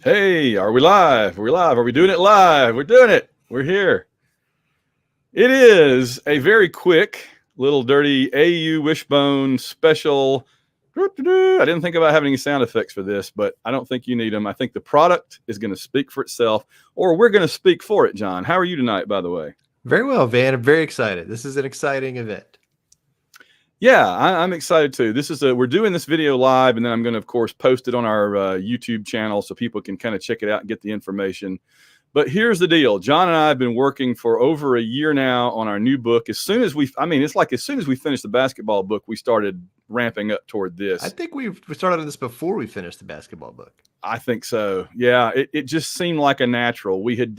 Hey, are we live? Are we live? Are we doing it live? We're doing it. We're here. It is a very quick little dirty AU Wishbone special. I didn't think about having any sound effects for this, but I don't think you need them. I think the product is going to speak for itself, or we're going to speak for it, John. How are you tonight, by the way? Very well, Van. I'm very excited. This is an exciting event. Yeah, I'm excited too. We're doing this video live, and then I'm going to, of course, post it on our YouTube channel so people can kind of check it out and get the information. But here's the deal. John and I have been working for over a year now on our new book. As soon as we finished the basketball book, we started ramping up toward this. I think we started on this before we finished the basketball book. I think so. Yeah, it just seemed like a natural. We had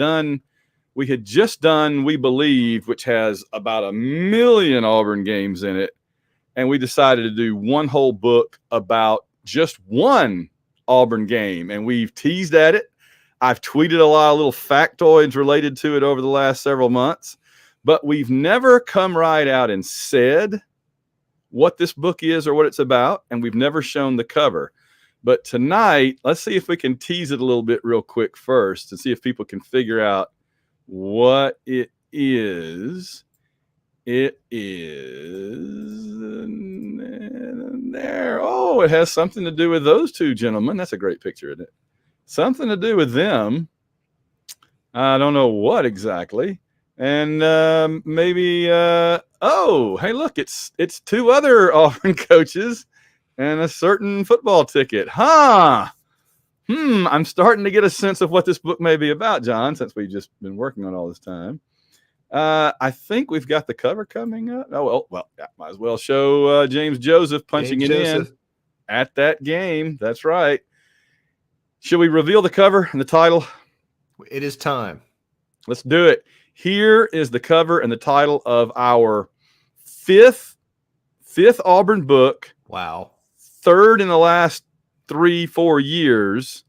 just done We Believe, which has about 1 million Auburn games in it. And we decided to do one whole book about just one Auburn game. And we've teased at it. I've tweeted a lot of little factoids related to it over the last several months. But we've never come right out and said what this book is or what it's about. And we've never shown the cover. But tonight, let's see if we can tease it a little bit real quick first and see if people can figure out what it is. It is there. Oh, it has something to do with those two gentlemen. That's a great picture, isn't it? Something to do with them. I don't know what exactly. And maybe, oh, hey, look, it's two other Auburn coaches and a certain football ticket. I'm starting to get a sense of what this book may be about, John, since we've just been working on all this time. I think we've got the cover coming up. Oh, well, yeah, might as well show James Joseph punching in at that game. That's right. Should we reveal the cover and the title? It is time. Let's do it. Here is the cover and the title of our fifth Auburn book. Wow. Third in the last 3-4 years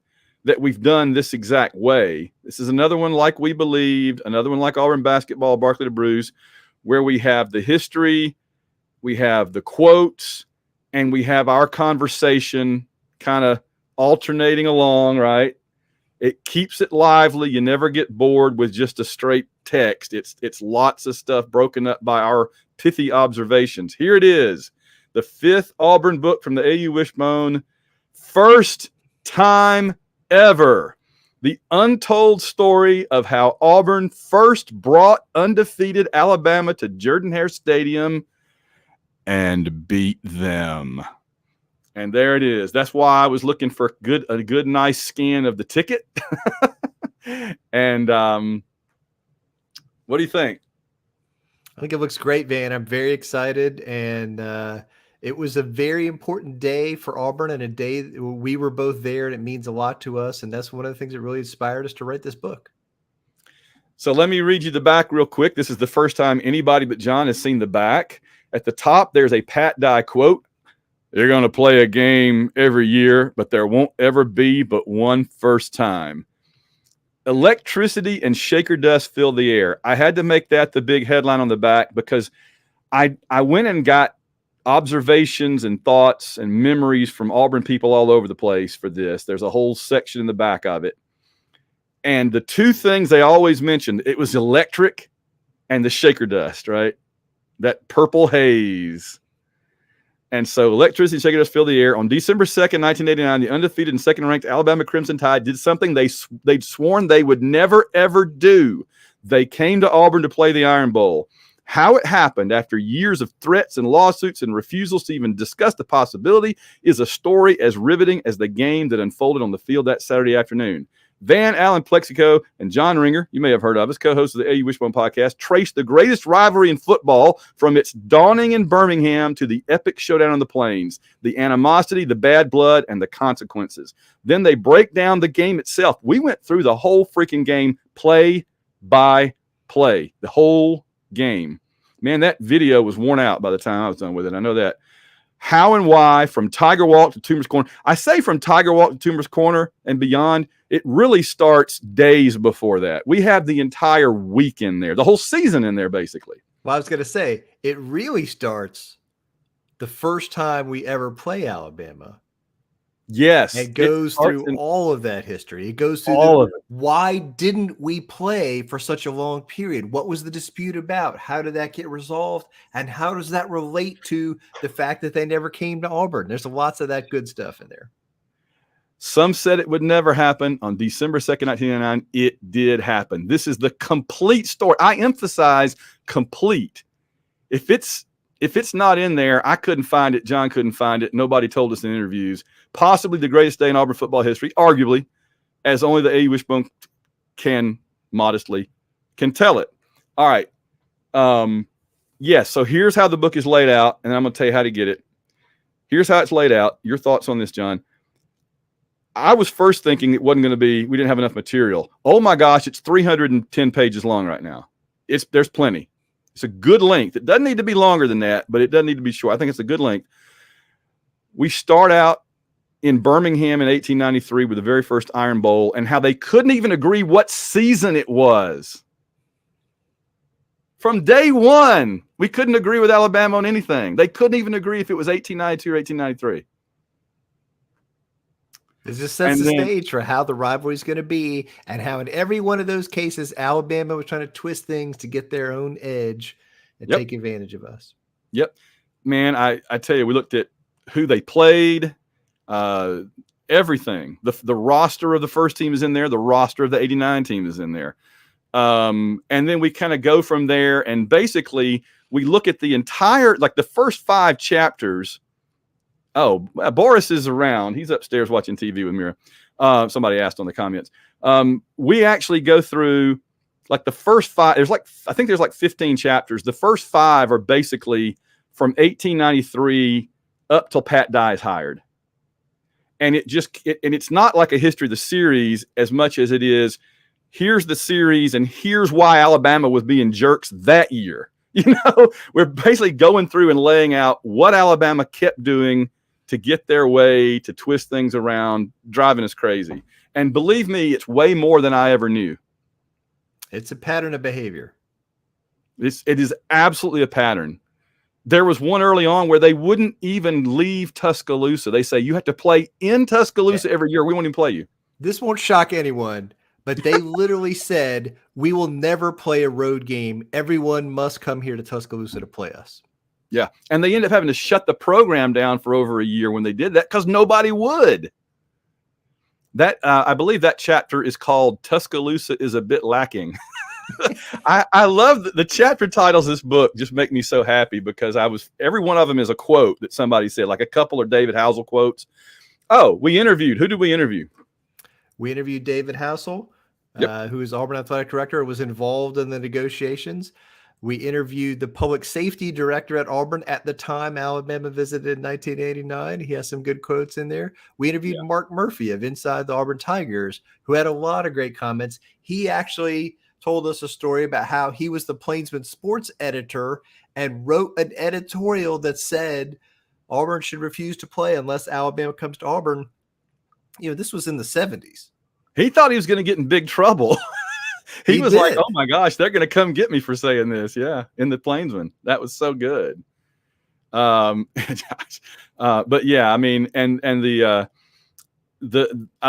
that we've done this exact way. This is another one like We Believed, another one like Auburn Basketball, Barkley to Bruce, where we have the history, we have the quotes, and we have our conversation kind of alternating along, right? It keeps it lively. You never get bored with just a straight text. It's lots of stuff broken up by our pithy observations. Here it is, the fifth Auburn book from the AU Wishbone, first time ever. The untold story of how Auburn first brought undefeated Alabama to Jordan-Hare Stadium and beat them. And there it is. That's why I was looking for a good, nice scan of the ticket. And what do you think? I think it looks great, Van. I'm very excited. And it was a very important day for Auburn and a day we were both there, and it means a lot to us. And that's one of the things that really inspired us to write this book. So let me read you the back real quick. This is the first time anybody but John has seen the back. At the top, there's a Pat Dye quote. You're going to play a game every year, but there won't ever be but one first time. Electricity and shaker dust fill the air. I had to make that the big headline on the back because I went and got observations and thoughts and memories from Auburn people all over the place for this. There's a whole section in the back of it. And the two things they always mentioned, it was electric and the shaker dust, right? That purple haze. And so electricity and shaker dust filled the air. On December 2nd, 1989, the undefeated and second-ranked Alabama Crimson Tide did something they'd sworn they would never, ever do. They came to Auburn to play the Iron Bowl. How it happened after years of threats and lawsuits and refusals to even discuss the possibility is a story as riveting as the game that unfolded on the field that Saturday afternoon. Van Allen Plexico and John Ringer, you may have heard of us, co-hosts of the AU Wishbone podcast, traced the greatest rivalry in football from its dawning in Birmingham to the epic showdown on the plains, the animosity, the bad blood, and the consequences. Then they break down the game itself. We went through the whole freaking game, play by play, the whole game. Man, that video was worn out by the time I was done with it. I know that. How and why, from Tiger Walk to Toomer's Corner. I say from Tiger Walk to Toomer's Corner and beyond, it really starts days before that. We have the entire week in there, the whole season in there, basically. Well, I was going to say, it really starts the first time we ever play Alabama. Yes, It it goes starts through in all of that history. It goes through all of it. why didn't we play for such a long period? What was the dispute about? How did that get resolved? And how does that relate to the fact that they never came to Auburn? There's lots of that good stuff in there. Some said it would never happen. On December 2nd, 1999, it did happen. This is the complete story. I emphasize complete. If it's not in there, I couldn't find it. John couldn't find it. Nobody told us in interviews. Possibly the greatest day in Auburn football history, arguably, as only the A. Wishbone can modestly can tell it. All right. Yes. So here's how the book is laid out, and I'm going to tell you how to get it. Here's how it's laid out. Your thoughts on this, John? I was first thinking it wasn't going to be. We didn't have enough material. Oh my gosh, it's 310 pages long right now. There's plenty. It's a good length. It doesn't need to be longer than that, but it doesn't need to be short. I think it's a good length. We start out in Birmingham in 1893 with the very first Iron Bowl and how they couldn't even agree what season it was. From day one, we couldn't agree with Alabama on anything. They couldn't even agree if it was 1892 or 1893. This just sets the stage for how the rivalry is going to be and how in every one of those cases, Alabama was trying to twist things to get their own edge and take advantage of us. Yep. Man, I tell you, we looked at who they played, everything. The roster of the first team is in there. The roster of the 89 team is in there. And then we kind of go from there. And basically, we look at the entire, like the first 5 chapters. Oh, Boris is around. He's upstairs watching TV with Mira. Somebody asked on the comments. We actually go through like the first 5. I think there's like 15 chapters. The first 5 are basically from 1893 up till Pat Dye is hired. And it's not like a history of the series as much as it is, here's the series and here's why Alabama was being jerks that year. You know, we're basically going through and laying out what Alabama kept doing to get their way, to twist things around, driving us crazy. And believe me, it's way more than I ever knew. It's a pattern of behavior. It is absolutely a pattern. There was one early on where they wouldn't even leave Tuscaloosa. They say, you have to play in Tuscaloosa every year. We won't even play you. This won't shock anyone, but they literally said, we will never play a road game. Everyone must come here to Tuscaloosa to play us. Yeah. And they ended up having to shut the program down for over a year when they did that because nobody would. That I believe that chapter is called Tuscaloosa is a Bit Lacking. I love the chapter titles of this book just make me so happy because every one of them is a quote that somebody said, like a couple are David Housel quotes. Oh, we interviewed. Who did we interview? We interviewed David Housel, who is Auburn athletic director, was involved in the negotiations. We interviewed the public safety director at Auburn at the time Alabama visited in 1989. He has some good quotes in there. We interviewed Mark Murphy of Inside the Auburn Tigers, who had a lot of great comments. He actually told us a story about how he was the Plainsman sports editor and wrote an editorial that said Auburn should refuse to play unless Alabama comes to Auburn. You know, this was in the 70s. He thought he was going to get in big trouble. He was like, oh my gosh, they're going to come get me for saying this. Yeah. In the Plainsman. That was so good. But yeah, I mean, and I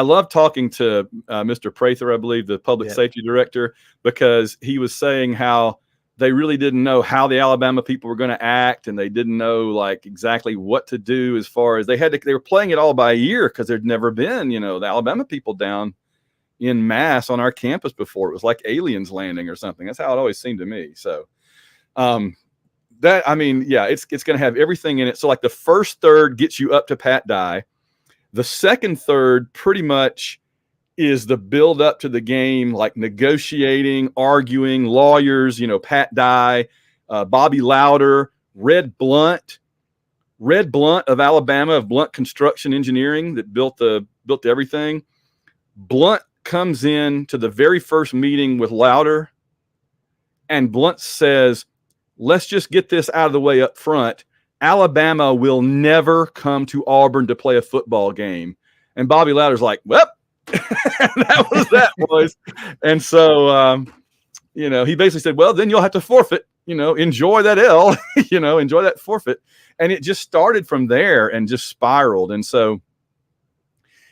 love talking to Mr. Prather, I believe the public safety director, because he was saying how they really didn't know how the Alabama people were going to act. And they didn't know like exactly what to do as far as they were playing it all by ear because there'd never been, the Alabama people down in mass on our campus before. It was like aliens landing or something. That's how it always seemed to me. So it's going to have everything in it. So like the first third gets you up to Pat Dye. The second third pretty much is the build up to the game, like negotiating, arguing, lawyers, Pat Dye, Bobby Louder, Red Blunt of Alabama, of Blunt Construction Engineering that built everything. Blunt comes in to the very first meeting with Louder, and Blunt says, let's just get this out of the way up front. Alabama will never come to Auburn to play a football game. And Bobby Louder's like, well, that was that, boys. And so, he basically said, well, then you'll have to forfeit, enjoy that L, enjoy that forfeit. And it just started from there and just spiraled. And so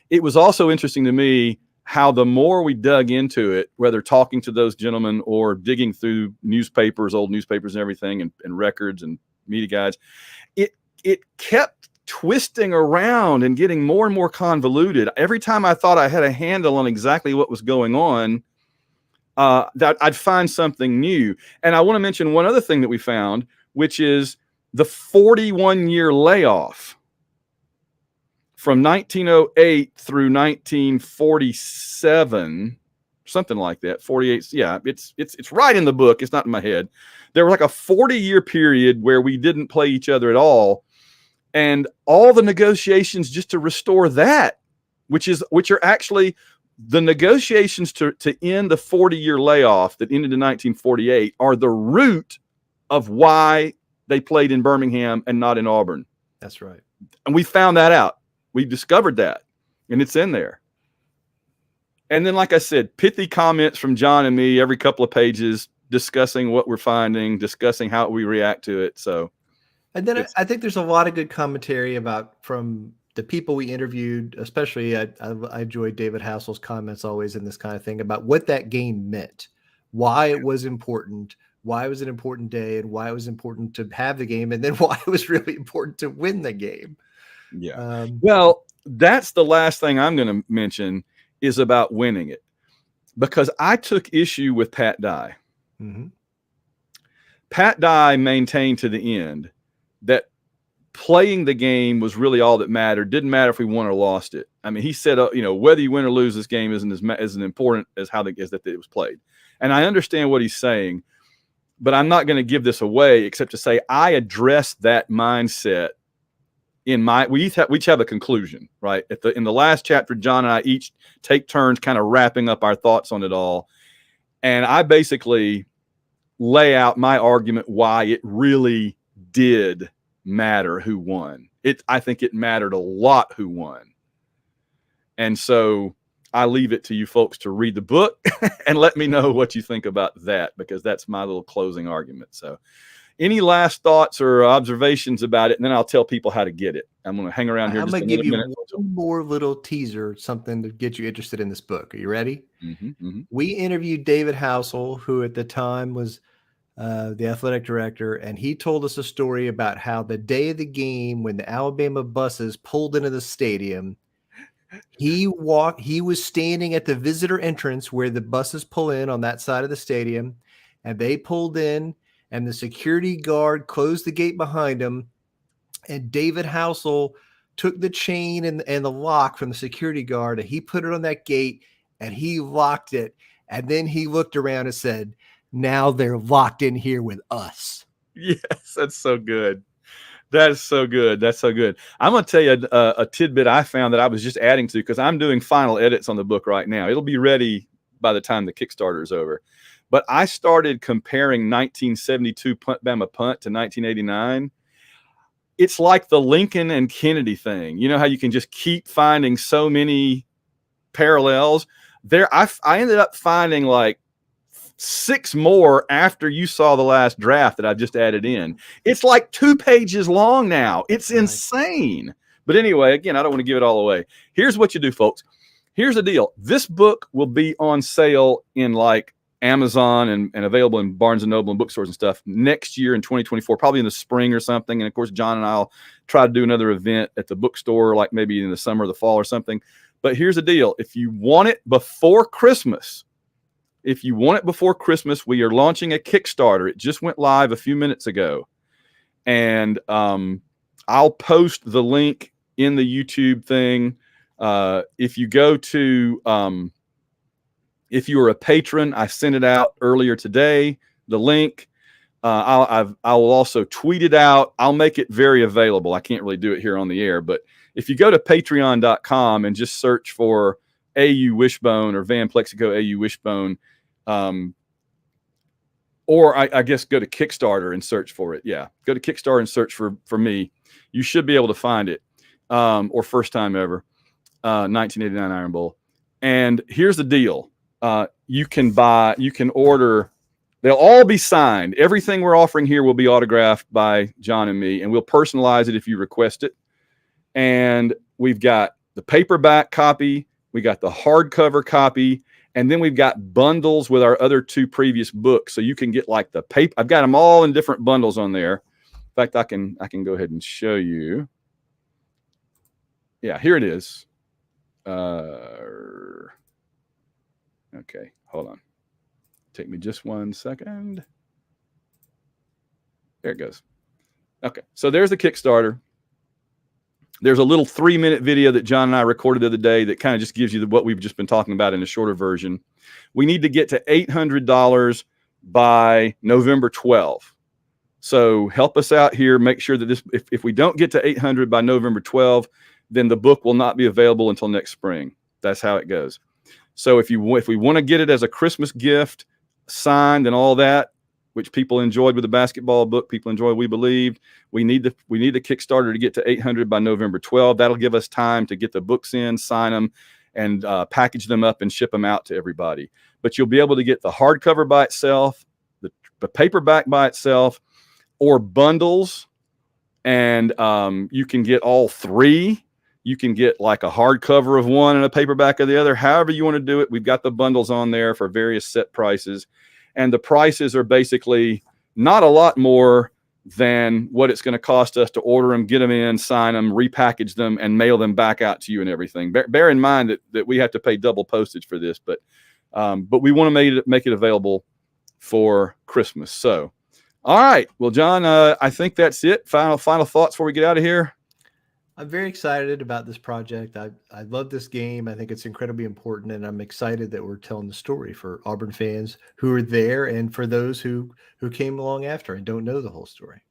it was also interesting to me how the more we dug into it, whether talking to those gentlemen or digging through newspapers, old newspapers and everything, and records and media guides, it kept twisting around and getting more and more convoluted. Every time I thought I had a handle on exactly what was going on, that I'd find something new. And I want to mention one other thing that we found, which is the 41-year layoff from 1908 through 1947, something like that. 48. Yeah, it's right in the book. It's not in my head. There was like a 40-year period where we didn't play each other at all, and all the negotiations just to restore that, which are actually the negotiations to end the 40-year layoff that ended in 1948 are the root of why they played in Birmingham and not in Auburn. That's right. And we found that out. We discovered that, and it's in there. And then, like I said, pithy comments from John and me every couple of pages, discussing what we're finding, discussing how we react to it. So, and then I think there's a lot of good commentary from the people we interviewed, especially I enjoyed David Hassel's comments always in this kind of thing about what that game meant, why it was important, why it was an important day, and why it was important to have the game, and then why it was really important to win the game. Yeah. Well, that's the last thing I'm going to mention is about winning it, because I took issue with Pat Dye. Mm-hmm. Pat Dye maintained to the end that playing the game was really all that mattered. Didn't matter if we won or lost it. I mean, he said, whether you win or lose this game isn't as important as that it was played. And I understand what he's saying, but I'm not going to give this away except to say I addressed that mindset we each have a conclusion, right? In the last chapter, John and I each take turns kind of wrapping up our thoughts on it all. And I basically lay out my argument why it really did matter who won. I think it mattered a lot who won. And so I leave it to you folks to read the book and let me know what you think about that, because that's my little closing argument. So any last thoughts or observations about it, and then I'll tell people how to get it. I'm going to hang around here. I'm going to give you one more little teaser, something to get you interested in this book. Are you ready? Mm-hmm, mm-hmm. We interviewed David Hassel, who at the time was the athletic director, and he told us a story about how the day of the game, when the Alabama buses pulled into the stadium, he was standing at the visitor entrance where the buses pull in on that side of the stadium, and they pulled in, and the security guard closed the gate behind him, and David Hassel took the chain and the lock from the security guard, and he put it on that gate, and he locked it, and then he looked around and said, "Now they're locked in here with us." Yes, that's so good. That's so good. That's so good. I'm going to tell you a tidbit I found that I was just adding to, because I'm doing final edits on the book right now. It'll be ready by the time the Kickstarter is over. But I started comparing 1972 Bama punt to 1989. It's like the Lincoln and Kennedy thing. You know how you can just keep finding so many parallels? I ended up finding like 6 more after you saw the last draft that I've just added in. It's like 2 pages long now. It's insane. But anyway, again, I don't want to give it all away. Here's what you do, folks. Here's the deal. This book will be on sale in like Amazon and available in Barnes & Noble and bookstores and stuff next year in 2024, probably in the spring or something. And of course, John and I'll try to do another event at the bookstore, like maybe in the summer or the fall or something. But here's the deal. If you want it before Christmas, we are launching a Kickstarter. It just went live a few minutes ago. And I'll post the link in the YouTube thing. If you go to, if you are a patron, I sent it out earlier today, the link. I will also tweet it out. I'll make it very available. I can't really do it here on the air, but if you go to patreon.com and just search for AU Wishbone or Van Plexico AU Wishbone, or I guess go to Kickstarter and search for it. Yeah, go to Kickstarter and search for me. You should be able to find it. Or First Time Ever, 1989 Iron Bowl. And here's the deal. You can order, they'll all be signed. Everything we're offering here will be autographed by John and me, and we'll personalize it if you request it. And we've got the paperback copy, we got the hardcover copy, and then we've got bundles with our other 2 previous books. So you can get like the paper. I've got them all in different bundles on there. In fact, I can go ahead and show you. Yeah, here it is. Okay, hold on. Take me just 1 second. There it goes. Okay, so there's the Kickstarter. There's a little 3-minute video that John and I recorded the other day that kind of just gives you what we've just been talking about in a shorter version. We need to get to $800 by November 12. So help us out here. Make sure that this, if we don't get to 800 by November 12, then the book will not be available until next spring. That's how it goes. So if we want to get it as a Christmas gift, signed and all that, which people enjoyed with the basketball book, people enjoy We Believed, we need the Kickstarter to get to 800 by November 12. That'll give us time to get the books in, sign them, and package them up and ship them out to everybody. But you'll be able to get the hardcover by itself, the paperback by itself, or bundles, and you can get all 3. You can get like a hardcover of one and a paperback of the other. However you want to do it, we've got the bundles on there for various set prices. And the prices are basically not a lot more than what it's going to cost us to order them, get them in, sign them, repackage them, and mail them back out to you and everything. Bear in mind that we have to pay double postage for this, but we want to make it available for Christmas. So, all right. Well, John, I think that's it. Final thoughts before we get out of here. I'm very excited about this project. I love this game. I think it's incredibly important, and I'm excited that we're telling the story for Auburn fans who are there and for those who came along after and don't know the whole story.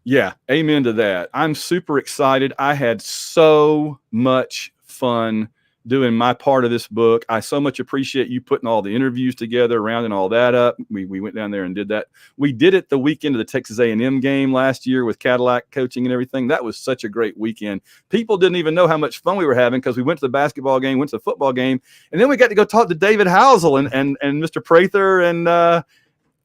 Yeah, amen to that. I'm super excited. I had so much fun doing my part of this book. I so much appreciate you putting all the interviews together, rounding all that up. We went down there and did that. We did it the weekend of the Texas A&M game last year with Cadillac coaching and everything. That was such a great weekend. People didn't even know how much fun we were having because we went to the basketball game, went to the football game, and then we got to go talk to David Housel and Mr. Prather and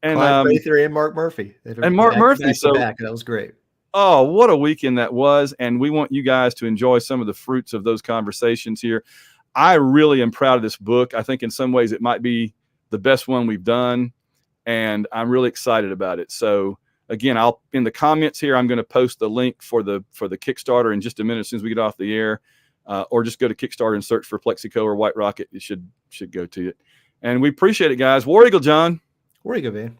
Prather and Mark Murphy. And Mark Murphy. So that was great. Oh, what a weekend that was. And we want you guys to enjoy some of the fruits of those conversations here. I really am proud of this book. I think in some ways it might be the best one we've done, and I'm really excited about it. So again, in the comments here, I'm going to post the link for the Kickstarter in just a minute as soon as we get off the air, or just go to Kickstarter and search for Plexico or White Rocket. It should go to it. And we appreciate it, guys. War Eagle, John. War Eagle, man.